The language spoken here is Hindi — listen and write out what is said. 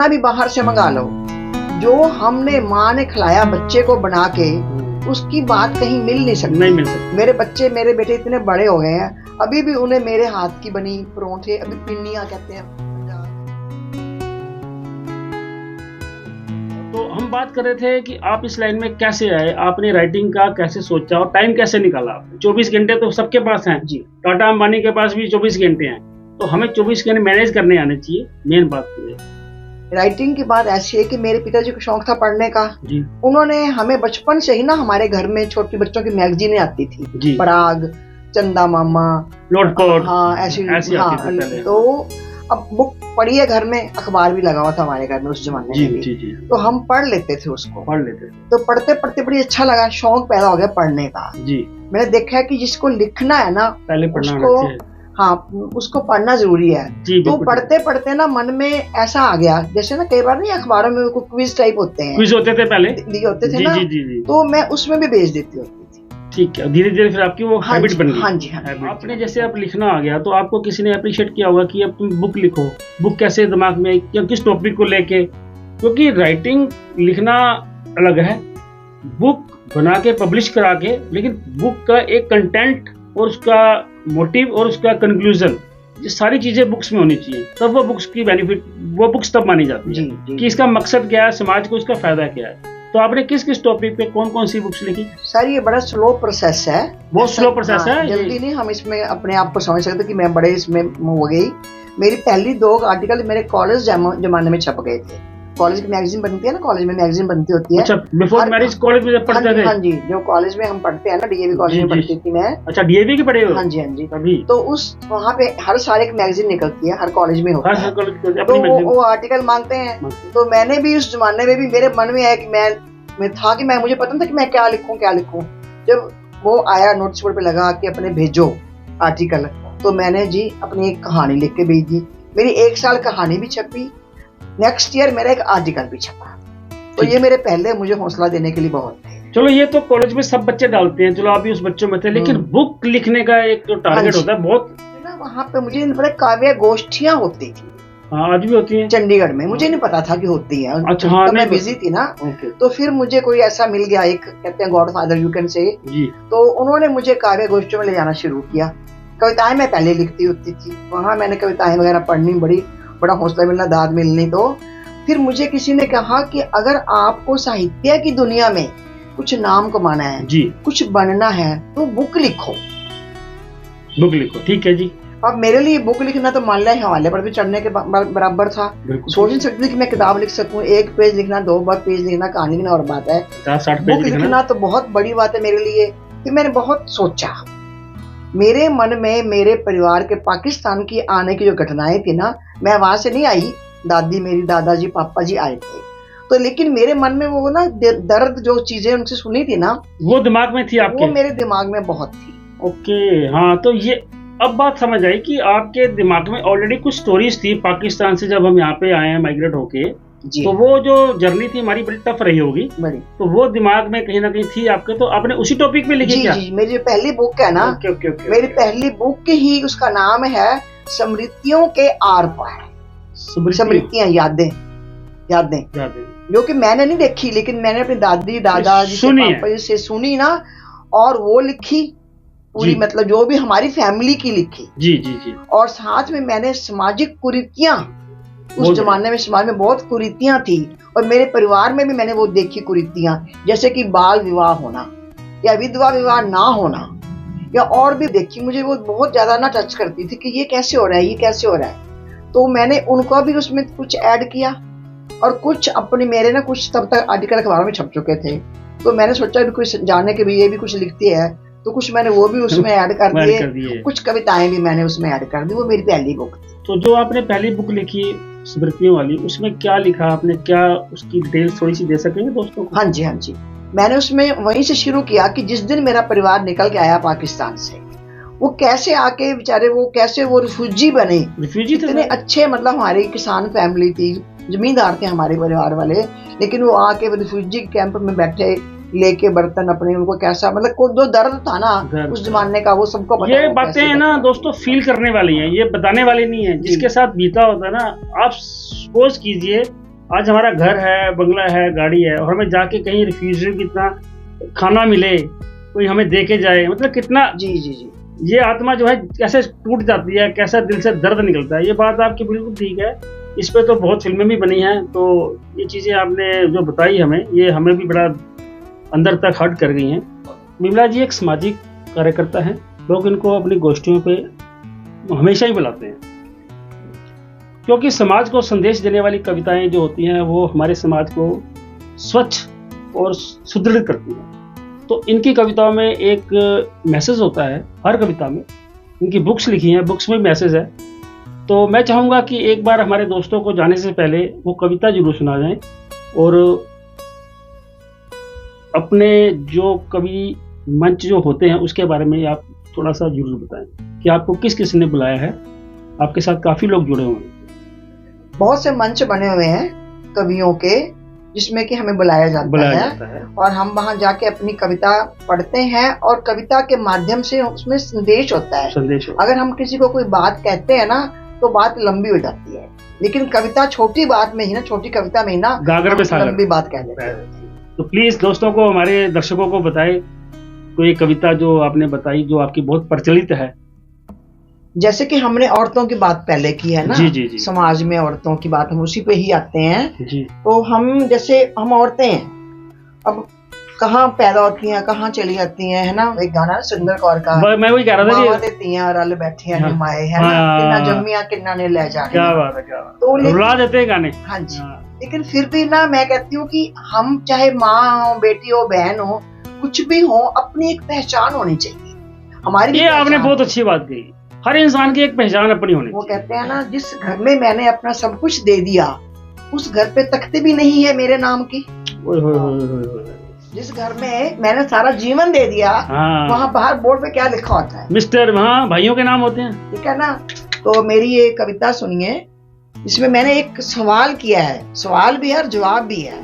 भी बाहर से मंगा लो, जो हमने माँ ने खिलाया बच्चे को बना के, उसकी बात कहीं मिल नहीं सकती। मेरे बच्चे, मेरे बेटे इतने बड़े हो गए हैं, अभी भी उन्हें मेरे हाथ की बनी परोंठे, अभी पिन्नियां कहते हैं। तो हम बात कर रहे थे कि आप इस लाइन में कैसे आए, आपने राइटिंग का कैसे सोचा और टाइम कैसे निकाला आपने? 24 घंटे तो सबके पास हैं जी। टाटा अंबानी के पास भी 24 घंटे हैं, तो हमें 24 घंटे मैनेज करने आने चाहिए। मेन बात तो ये राइटिंग की बात ऐसी है कि मेरे पिताजी को शौक था पढ़ने का जी। उन्होंने हमें बचपन से ही ना, हमारे घर में छोटी बच्चों की मैगजीनें आती थी जी। पराग, चंदा मामा, नोटपोट, हाँ ऐसी आती थी पहले। तो अब बुक पढ़ी है घर में, अखबार भी लगा हुआ था हमारे घर में उस जमाने में भी। जी। तो हम पढ़ लेते थे उसको, पढ़ लेते थे। तो पढ़ते पढ़ते बड़ी अच्छा लगा, शौक पैदा हो गया पढ़ने का जी। मैंने देखा है कि जिसको लिखना है ना, पहले पढ़ना उसको, हाँ उसको पढ़ना जरूरी है। तो पढ़ते पढ़ते ना मन में ऐसा आ गया, जैसे ना कई बार नहीं अखबारों में क्विज टाइप होते हैं, क्विज होते थे पहले, दिए होते थे ना, जी। तो मैं उसमें भी भेज देती होती थी। ठीक है, धीरे धीरे फिर आपकी वो हैबिट बन गई। हाँ जी। आपने जैसे आप लिखना आ गया तो आपको किसी ने अप्रिशिएट किया होगा कि अब तुम बुक लिखो। बुक कैसे दिमाग में, या किस टॉपिक को लेके? क्योंकि राइटिंग लिखना अलग है, बुक बना के पब्लिश करा के, लेकिन बुक का एक कंटेंट और उसका मोटिव और उसका कंक्लूजन, ये सारी चीजें बुक्स में होनी चाहिए, तब वो बुक्स की बेनिफिट, वो बुक्स तब मानी जाती है कि इसका मकसद क्या है, समाज को इसका फायदा क्या है। तो आपने किस किस टॉपिक पे कौन कौन सी बुक्स लिखी? सर ये बड़ा स्लो प्रोसेस है, बहुत स्लो प्रोसेस है, जल्दी नहीं हम इसमें अपने आप को समझ सकते कि मैं बड़े इसमें हो गई। मेरी पहली 2 आर्टिकल मेरे कॉलेज जमाने में छप गए थे। कॉलेज की मैगजीन बनती है ना, कॉलेज में मैगजीन बनती होती है। अच्छा, बिफोर मैरिज कॉलेज में पढ़ते थे? हाँ जी, जो कॉलेज में हम पढ़ते हैं ना, डीएवी कॉलेज में पढ़ती थी मैं। अच्छा, डीएवी की पढ़े हो? हाँ जी। अभी तो उस वहाँ पे हर साल एक मैगजीन निकलती है, हर कॉलेज में होता है, तो वो आर्टिकल मांगते हैं। तो मैंने भी उस जमाने में भी मेरे मन में है कि मैं था कि मुझे पता था कि मैं क्या लिखूं। जब वो आया नोटिस बोर्ड पे लगा कि अपने भेजो आर्टिकल, तो मैंने जी अपनी एक कहानी लिख के भेज दी। मेरी 1 साल कहानी भी छपी, नेक्स्ट ईयर मेरा एक आर्टिकल भी छपा। तो ये मेरे पहले मुझे हौसला देने के लिए बहुत थे। चलो ये तो कॉलेज में सब बच्चे डालते हैं, चलो आप भी उस बच्चों में थे, लेकिन बुक लिखने का एक जो टारगेट होता है बहुत ना, वहाँ पे मुझे नहीं पता काव्य गोष्ठियाँ होती थी। हाँ, आज भी होती हैं चंडीगढ़ में, मुझे नहीं पता था कि होती है। अच्छा, हाँ, तो मैं बिजी थी ना, तो फिर मुझे कोई ऐसा मिल गया, एक कहते हैं God father you can say जी। तो उन्होंने मुझे काव्य गोष्ठियों में ले जाना शुरू किया। कविताएं मैं पहले लिखती होती थी, वहाँ मैंने कविताएं वगैरह पढ़नी, बड़ा हौसला मिलना, दाद मिलनी। तो फिर मुझे किसी ने कहा कि अगर आपको साहित्य की दुनिया में कुछ नाम कमाना है जी, कुछ बनना है, तो बुक लिखो। ठीक है जी। अब मेरे लिए बुक लिखना तो मान लिया हवाले पर भी चढ़ने के बराबर था। सोच नहीं सकती कि मैं किताब लिख सकूं, 1 पेज लिखना, 2 पेज लिखना, कहानी लिखना और बात है, 50-60 बुक लिखना तो बहुत बड़ी बात है मेरे लिए। फिर मैंने बहुत सोचा, मेरे मन में मेरे परिवार के पाकिस्तान की आने की जो घटनाएं थी ना, मैं वहां से नहीं आई, दादी मेरी, दादाजी, पापा जी आए थे, तो लेकिन मेरे मन में वो ना दर्द, जो चीजें उनसे सुनी थी ना, वो दिमाग में थी आपके? वो मेरे दिमाग में बहुत थी। ओके, हाँ, तो ये अब बात समझ आई कि आपके दिमाग में ऑलरेडी कुछ स्टोरीज थी पाकिस्तान से, जब हम यहाँ पे आए हैं माइग्रेट होके, तो वो जो जर्नी थी हमारी बड़ी टफ रही होगी, तो वो दिमाग में कहीं ना कहीं थी आपके, तो आपने उसी टॉपिक पे लिखी क्या? जी, मेरी पहली बुक है ना, मेरी पहली बुक ही, उसका नाम है स्मृतियों के आर पार। स्मृतियां, यादें जो कि मैंने नहीं देखी, लेकिन मैंने अपनी दादी, दादाजी से, पापा जी से सुनी ना, और वो लिखी पूरी, मतलब जो भी हमारी फैमिली की लिखी जी। और साथ में मैंने सामाजिक कुरीतियां, उस जमाने में समाज में बहुत कुरीतियां थी, और मेरे परिवार में भी मैंने वो देखी कुरीतियां, जैसे कि बाल विवाह होना या विधवा विवाह ना होना, या और भी देखी। मुझे वो बहुत ज्यादा ना टच करती थी कि ये कैसे हो रहा है। तो मैंने उनको भी उसमें कुछ ऐड किया, और कुछ अपने मेरे ना कुछ तब तक आर्टिकल अखबार में छप चुके थे, तो मैंने सोचा भी कुछ जाने के भी ये भी कुछ लिखती है, तो कुछ मैंने वो भी उसमें ऐड कर दिए, कुछ कविताएं भी मैंने उसमें ऐड कर दी। वो मेरी पहली बुक थी। तो जो आपने पहली बुक लिखी स्मृतियों वाली, उसमें क्या लिखा आपने, क्या उसकी डिटेल्स थोड़ी सी दे सकेंगे दोस्तों को? हाँ जी, मैंने उसमें वहीं से शुरू किया कि जिस दिन मेरा परिवार निकल के आया पाकिस्तान से, वो कैसे आके बेचारे, वो कैसे वो रिफ्यूजी बने। इतने अच्छे, मतलब हमारी किसान फैमिली थी, जमींदार थे हमारे परिवार वाले, लेकिन वो आके रिफ्यूजी कैंप में बैठे, लेके बर्तन अपने, उनको कैसा, मतलब जो दर्द था ना उस जमाने का, वो सबको पता। ये बातें है ना दोस्तों, फील करने वाली हैं, ये बताने वाली नहीं है। जिसके साथ बीता होता है ना, आप सपोज कीजिए आज हमारा घर है, बंगला है, गाड़ी है, और हमें जाके कहीं रिफ्यूजी की इतना खाना मिले, कोई हमें दे के जाए, मतलब कितना जी जी जी, ये आत्मा जो है कैसे टूट जाती है, कैसा दिल से दर्द निकलता है। ये बात आपकी बिल्कुल ठीक है। इस पे तो बहुत फिल्में भी बनी हैं। तो ये चीज़ें आपने जो बताई हमें, ये हमें भी बड़ा अंदर तक हर्ट कर गई हैं। विमला जी एक सामाजिक कार्यकर्ता हैं, लोग इनको अपनी गोष्ठियों पे हमेशा ही बुलाते हैं, क्योंकि समाज को संदेश देने वाली कविताएं जो होती हैं वो हमारे समाज को स्वच्छ और सुदृढ़ करती हैं। तो इनकी कविताओं में एक मैसेज होता है, हर कविता में। इनकी बुक्स लिखी हैं, बुक्स में मैसेज है। तो मैं चाहूँगा कि एक बार हमारे दोस्तों को जाने से पहले वो कविता जरूर सुना जाए, और अपने जो कवि मंच जो होते हैं उसके बारे में आप थोड़ा सा जरूर बताएं कि आपको किस किस ने बुलाया है। आपके साथ काफ़ी लोग जुड़े हुए हैं। बहुत से मंच बने हुए हैं कवियों के, जिसमें कि हमें बुलाया जाता है और हम वहां जाके अपनी कविता पढ़ते हैं, और कविता के माध्यम से उसमें संदेश होता है। अगर हम किसी को कोई बात कहते हैं ना तो बात लंबी हो जाती है, लेकिन कविता छोटी बात में ही ना, छोटी कविता में ही ना गागर में सागर लंबी बात कह देते हैं। तो प्लीज दोस्तों को, हमारे दर्शकों को बताएं कोई कविता जो आपने बताई, जो आपकी बहुत प्रचलित है। जैसे कि हमने औरतों की बात पहले की है ना, जी जी जी, समाज में औरतों की बात, हम उसी पे ही आते हैं जी। तो हम जैसे हम औरतें हैं, अब कहाँ पैदा होती हैं, कहाँ चली जाती हैं, है ना। एक गाना है सुंदर कौर का, मैं वही कह रहा था मावा देती हैं रल बैठे हैं निमाए, है ना, किन्ना जम्मिया किन्ना ने ले जाने। क्या बात है, क्या बात, तो रुला देते हैं गाने। हाँ जी, लेकिन फिर भी ना मैं कहती हूँ कि हम चाहे माँ हो, बेटी हो, बहन हो, कुछ भी हो, अपनी एक पहचान होनी चाहिए हमारी। ये आपने बहुत अच्छी बात कही, हर इंसान की एक पहचान अपनी होनी चाहिए। वो कहते हैं ना, जिस घर में मैंने अपना सब कुछ दे दिया, उस घर पे तख्ती भी नहीं है मेरे नाम की। जिस घर में मैंने सारा जीवन दे दिया, वहाँ बाहर बोर्ड पे क्या लिखा होता है, मिस्टर, वहाँ भाइयों के नाम होते हैं, ठीक है ना। तो मेरी ये कविता सुनिए, इसमें मैंने एक सवाल किया है, सवाल भी है और जवाब भी है।